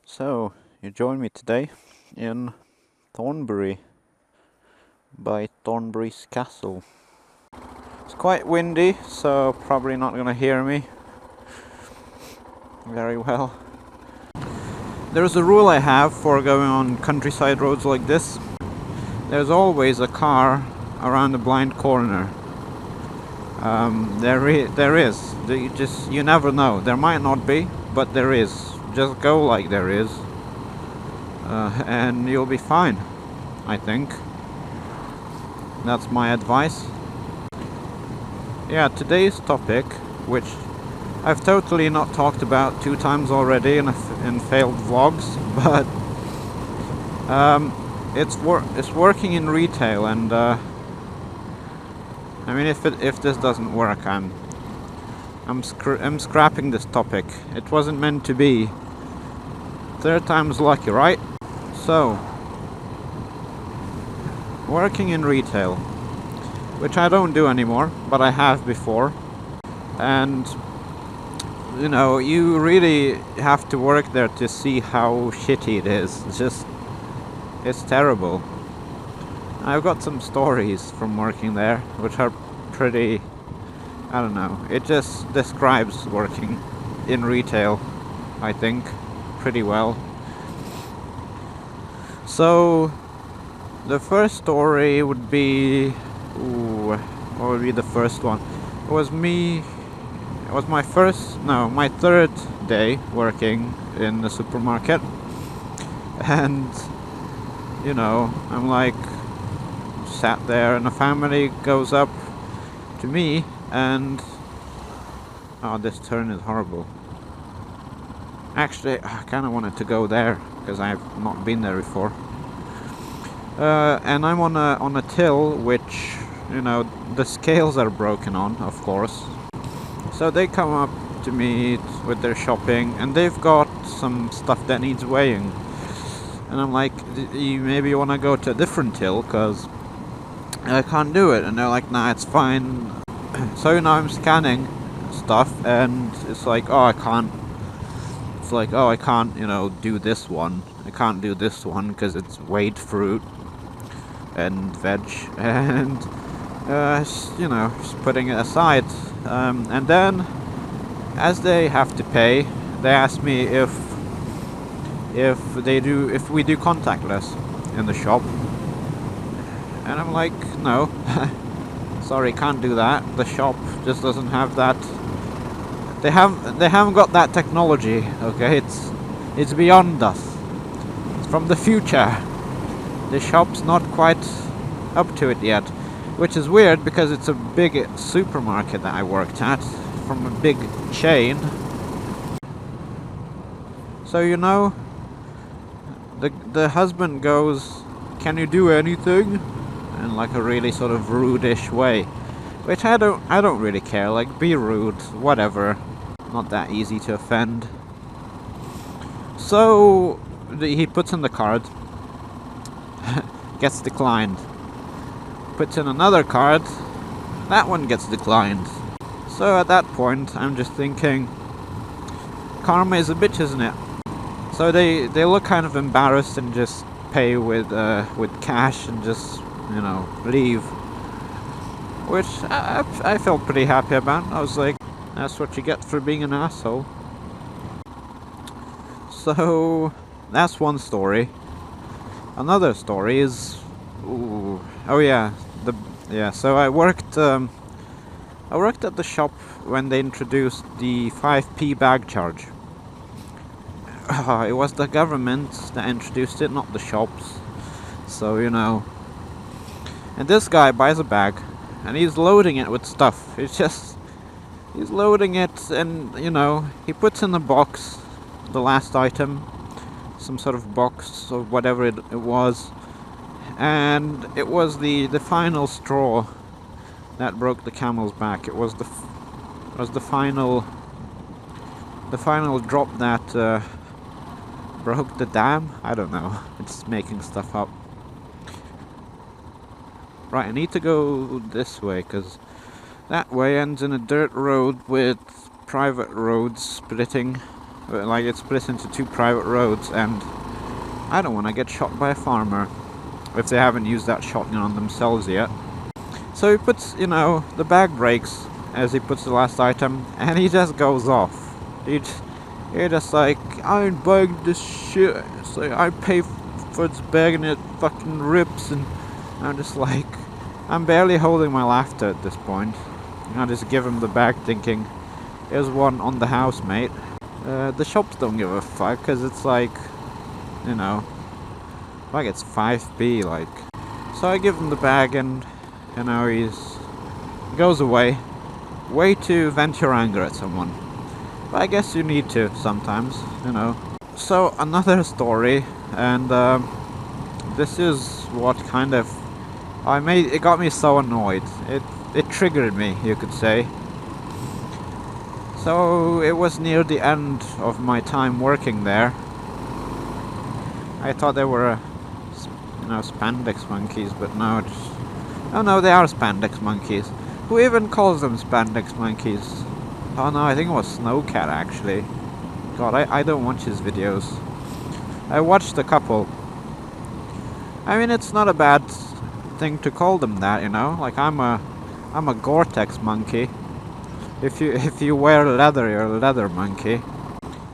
So, you join me today in Thornbury by Thornbury's Castle. It's quite windy, so probably not gonna hear me very well. There's a rule I have for going on countryside roads like this. There's always a car around the blind corner. There is. You never know. There might not be, but there is. Just go like there is. And you'll be fine, I think. That's my advice. Yeah, today's topic, which I've totally not talked about 2 times already in failed vlogs, but it's working in retail, and I mean, if this doesn't work, I'm scrapping this topic. It wasn't meant to be. 3rd time's lucky, right? So, working in retail, which I don't do anymore, but I have before, and you know, you really have to work there to see how shitty it is. It's terrible. I've got some stories from working there, which are pretty, I don't know, it just describes working in retail, I think, pretty well. So, the first story would be... what would be the first one? It was my 3rd day working in the supermarket. And, you know, I'm like, sat there, and a family goes up to me, and... oh, this turn is horrible. Actually, I kind of wanted to go there, because I've not been there before. And I'm on a till, which, you know, the scales are broken on, of course. So they come up to me with their shopping, and they've got some stuff that needs weighing. And I'm like, maybe you want to go to a different till, because I can't do it. And they're like, nah, it's fine. So, you know, I'm scanning stuff, and it's like, oh, I can't. It's like, oh, I can't, you know, do this one. I can't do this one because it's weighed fruit and veg, and you know, just putting it aside. And then, as they have to pay, they ask me if we do contactless in the shop, and I'm like, no, sorry, can't do that. The shop just doesn't have that. They haven't got that technology. Okay, it's beyond us. It's from the future. The shop's not quite up to it yet, which is weird because it's a big supermarket that I worked at, from a big chain. So, you know, the husband goes, "Can you do anything?" in like a really sort of rude-ish way, which I don't really care. Like, be rude, whatever. Not that easy to offend. So he puts in the card. Gets declined. Puts in another card. That one gets declined. So at that point, I'm just thinking, karma is a bitch, isn't it? So they look kind of embarrassed and just pay with cash and just, you know, leave. Which I felt pretty happy about. I was like, that's what you get for being an asshole. So that's one story. Another story is, so I worked at the shop when they introduced the 5p bag charge. It was the government that introduced it, not the shops. So, you know. And this guy buys a bag, and he's loading it with stuff. He's loading it, and, you know, he puts in the box the last item, some sort of box or whatever it was, and it was the final straw that broke the camel's back. It was the final drop that broke the dam. I don't know. It's making stuff up. Right, I need to go this way, because that way ends in a dirt road with private roads splitting. Like, it's split into two private roads, and I don't want to get shot by a farmer if they haven't used that shotgun on themselves yet. So he puts, you know, the bag breaks as he puts the last item, and he just goes off. He just like, I ain't bugged this shit. It's like, I pay for this bag and it fucking rips, and I'm just like, I'm barely holding my laughter at this point. I just give him the bag thinking, here's one on the house, mate. The shops don't give a fuck, cause it's like, you know, like it's 5p, like. So I give him the bag, and, you know, he goes away. Way to vent your anger at someone. But I guess you need to sometimes, you know. So another story, and this is what kind of it got me so annoyed. It triggered me, you could say. So it was near the end of my time working there. I thought they were, you know, spandex monkeys, but no, oh no, they are spandex monkeys. Who even calls them spandex monkeys? Oh no, I think it was Snowcat actually. God, I don't watch his videos. I watched a couple. I mean, it's not a bad thing to call them that, you know. Like, I'm a Gore-Tex monkey. If you wear leather, you're a leather monkey.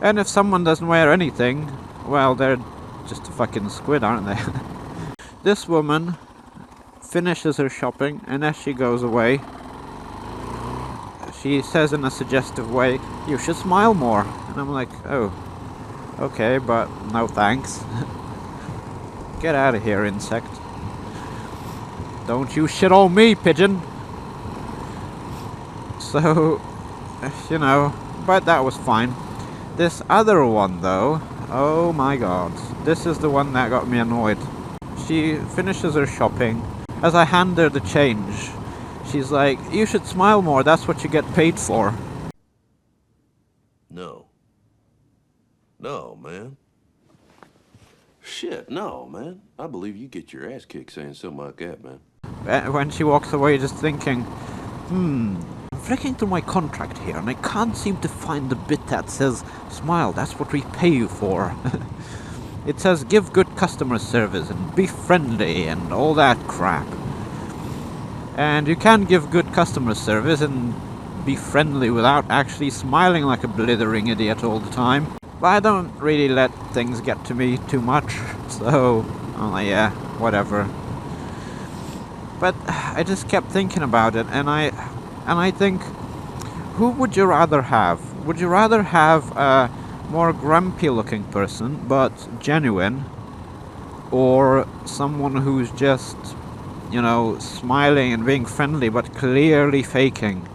And if someone doesn't wear anything, well, they're just a fucking squid, aren't they? This woman finishes her shopping, and as she goes away, she says in a suggestive way, "You should smile more." And I'm like, oh, okay, but no thanks. Get out of here, insect. Don't you shit on me, pigeon. So, you know, but that was fine. This other one, though, oh my god. This is the one that got me annoyed. She finishes her shopping. As I hand her the change, she's like, "You should smile more, that's what you get paid for." No. No, man. Shit, no, man. I believe you get your ass kicked saying something like that, man. When she walks away, just thinking, I'm flicking through my contract here, and I can't seem to find the bit that says, "Smile, that's what we pay you for." It says, "Give good customer service, and be friendly, and all that crap." And you can give good customer service and be friendly without actually smiling like a blithering idiot all the time. But I don't really let things get to me too much, so I'm like, yeah, whatever. But I just kept thinking about it, and I think, who would you rather have? Would you rather have a more grumpy looking person but genuine, or someone who's just, you know, smiling and being friendly but clearly faking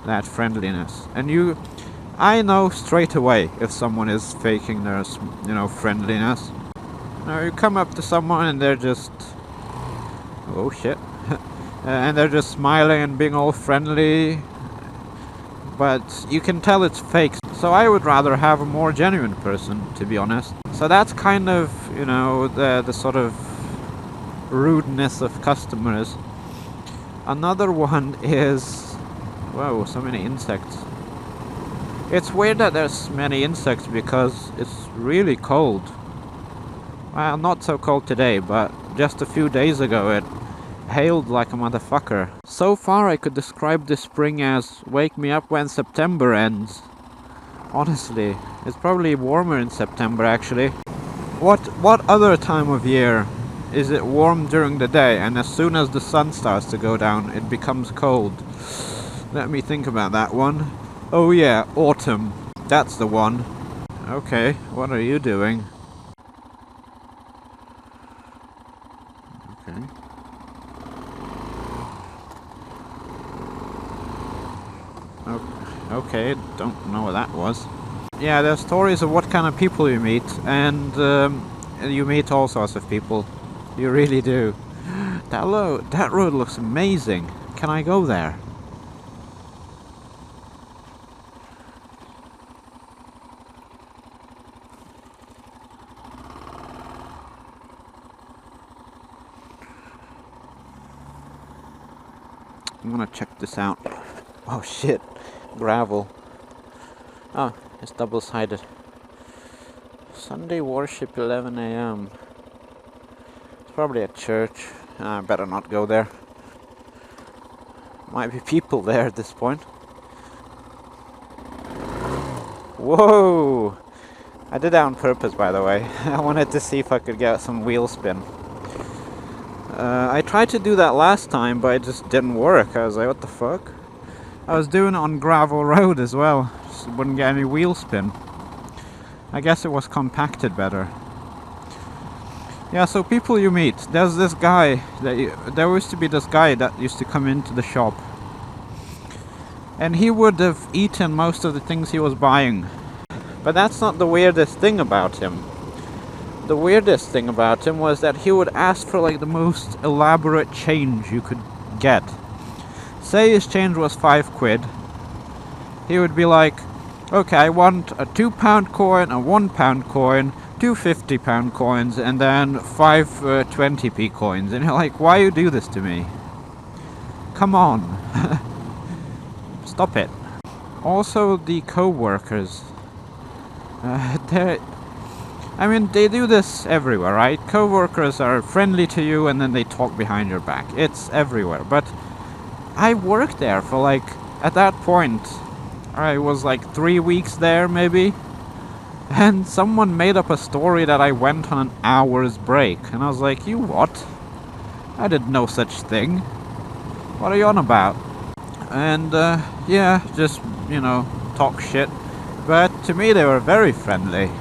that friendliness? And I know straight away if someone is faking their, you know, friendliness. You come up to someone and they're just, oh shit, and they're just smiling and being all friendly, but you can tell it's fake. So I would rather have a more genuine person, to be honest. So that's kind of, you know, the sort of rudeness of customers. Another one is, whoa, so many insects. It's weird that there's many insects because it's really cold. Well, not so cold today, but just a few days ago it hailed like a motherfucker. So far I could describe this spring as wake me up when September ends. Honestly, it's probably warmer in September actually. What other time of year is it warm during the day, and as soon as the sun starts to go down it becomes cold? Let me think about that one. Oh yeah, autumn. That's the one. Okay, what are you doing? Okay. Okay, don't know what that was. Yeah, there's stories of what kind of people you meet, and you meet all sorts of people. You really do. That road looks amazing. Can I go there? I'm gonna check this out. Oh shit, gravel. Oh, it's double-sided. Sunday worship 11 a.m. It's probably a church. I better not go there. Might be people there at this point. Whoa! I did that on purpose, by the way. I wanted to see if I could get some wheel spin. I tried to do that last time, but it just didn't work. I was like, what the fuck? I was doing it on gravel road as well. Just wouldn't get any wheel spin. I guess it was compacted better. Yeah, so people you meet. There's this guy. There used to be this guy that used to come into the shop. And he would have eaten most of the things he was buying. But that's not the weirdest thing about him. The weirdest thing about him was that he would ask for like the most elaborate change you could get. Say his change was 5 quid. He would be like, okay, I want a £2 coin, a £1 coin, 2 £50 coins, and then 5 20p coins. And you're like, why you do this to me? Come on. Stop it. Also, the co-workers. They do this everywhere, right? Co-workers are friendly to you and then they talk behind your back. It's everywhere. But I worked there for like, at that point, I was like 3 weeks there maybe. And someone made up a story that I went on an hour's break. And I was like, you what? I did no such thing. What are you on about? And yeah, just, talk shit. But to me they were very friendly.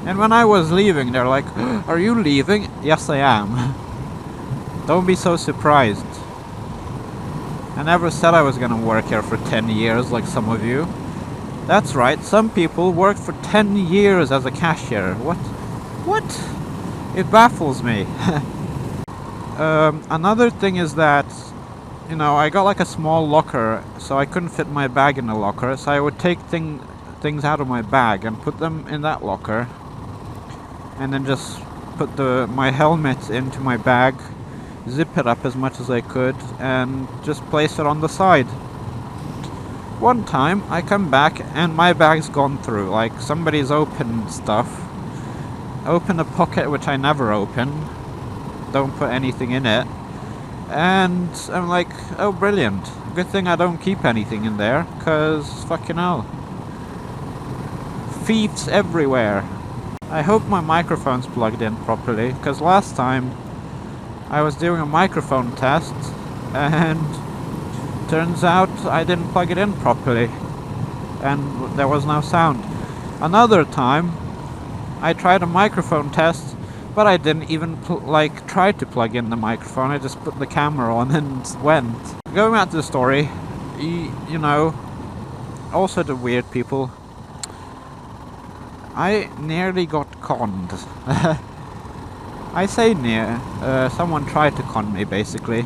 And when I was leaving, they're like, are you leaving? Yes, I am. Don't be so surprised. I never said I was gonna work here for 10 years like some of you. That's right, some people work for 10 years as a cashier. What? It baffles me. Another thing is that, I got like a small locker, so I couldn't fit my bag in the locker, so I would take things out of my bag and put them in that locker. And then just put my helmet into my bag, zip it up as much as I could, and just place it on the side. One time, I come back and my bag's gone through, like somebody's opened stuff. Opened a pocket which I never open. Don't put anything in it. And I'm like, oh brilliant. Good thing I don't keep anything in there, cause fucking hell. Thieves everywhere. I hope my microphone's plugged in properly, because last time I was doing a microphone test and turns out I didn't plug it in properly and there was no sound. Another time I tried a microphone test, but I didn't even try to plug in the microphone. I just put the camera on and went. Going back to the story, also the weird people. I nearly got conned. I say near. Someone tried to con me, basically.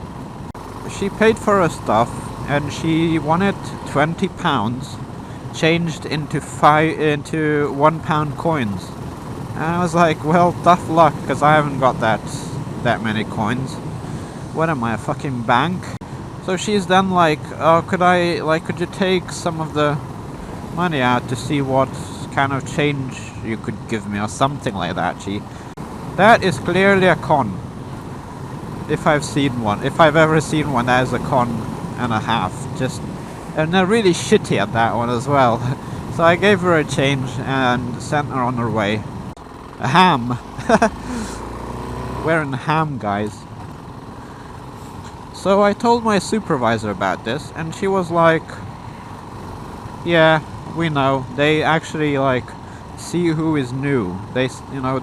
She paid for her stuff, and she wanted £20 changed into £1 coins. And I was like, well, tough luck, because I haven't got that many coins. What am I, a fucking bank? So she's then like, oh, could you take some of the money out to see what kind of change you could give me or something like that. That is clearly a con. If I've seen one. If I've ever seen one, that is a con and a half. And they're really shitty at that one as well. So I gave her a change and sent her on her way. A ham. Wearing ham, guys. So I told my supervisor about this, and she was like, yeah, we know. They actually see who is new. They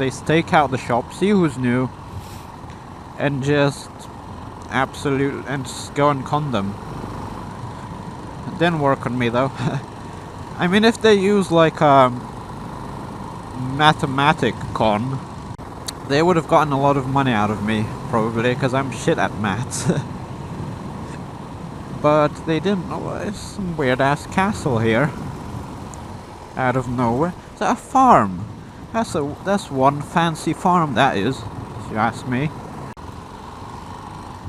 stake out the shop, see who's new, and just go and con them. It didn't work on me though. I mean, if they use a mathematic con, they would have gotten a lot of money out of me, probably, because I'm shit at maths. But they didn't. Oh, it's some weird ass castle here. Out of nowhere. Is that a farm? That's one fancy farm, that is, if you ask me.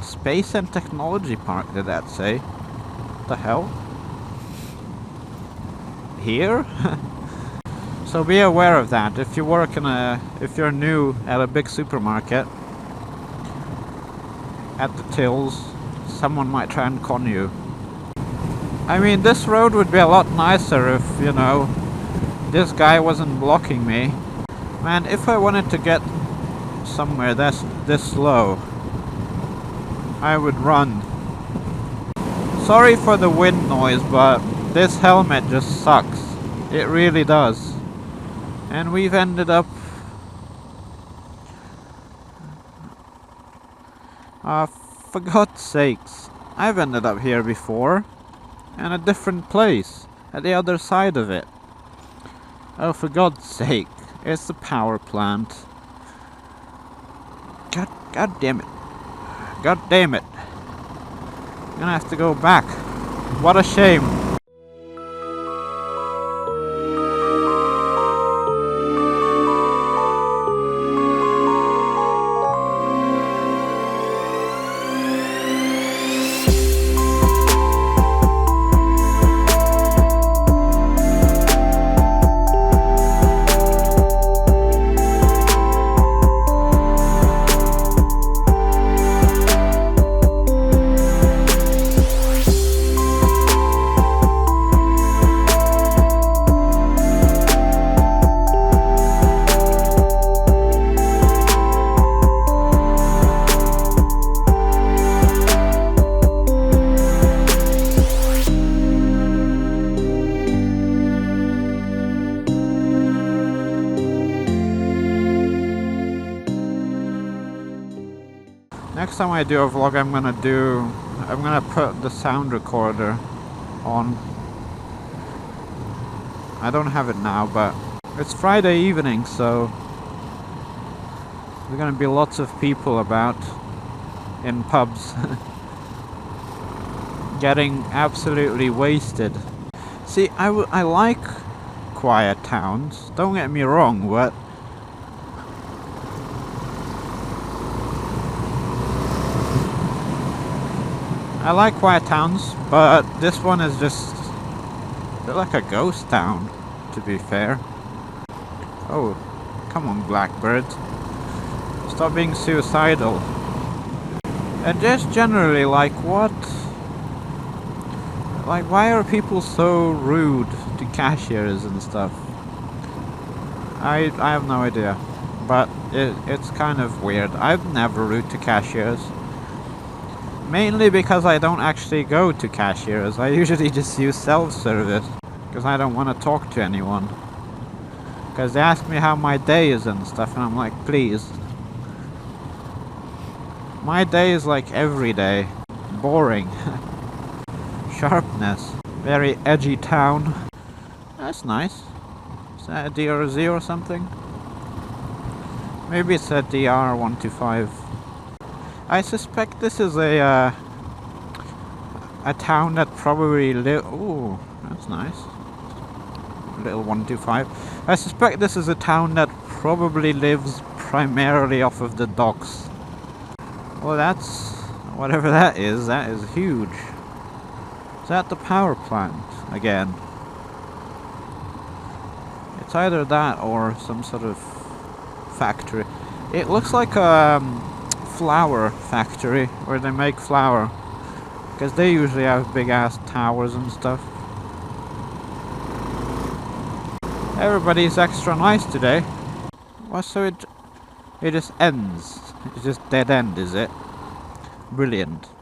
Space and Technology Park, did that say? What the hell? Here? So be aware of that. If you work if you're new at a big supermarket, at the tills, someone might try and con you. I mean, this road would be a lot nicer if, you know, this guy wasn't blocking me. Man, if I wanted to get somewhere this slow, I would run. Sorry for the wind noise, but this helmet just sucks. It really does. And we've ended up... for God's sakes, I've ended up here before. And a different place, at the other side of it. Oh, for God's sake, it's the power plant. God damn it. God damn it. I'm gonna have to go back. What a shame. Next time I do a vlog, I'm gonna put the sound recorder on. I don't have it now, but it's Friday evening, so there's gonna be lots of people about in pubs getting absolutely wasted. See, I like quiet towns, don't get me wrong, but I like quiet towns, but this one is just like a ghost town, to be fair. Oh, come on, Blackbird. Stop being suicidal. And just generally, like, what? Like, why are people so rude to cashiers and stuff? I have no idea, but it's kind of weird. I'm never rude to cashiers. Mainly because I don't actually go to cashiers. I usually just use self-service because I don't want to talk to anyone. Because they ask me how my day is and stuff, and I'm like, please. My day is like every day. Boring. Sharpness. Very edgy town. That's nice. Is that a DRZ or something? Maybe it's a DR125. I suspect this is a town that probably ooh, that's nice. Little 125. I suspect this is a town that probably lives primarily off of the docks. Well, that's... whatever that is huge. Is that the power plant again? It's either that or some sort of factory. It looks like a flour factory where they make flour, because they usually have big ass towers and stuff. Everybody's extra nice today. Well, so it just ends. It's just dead end, is it? Brilliant.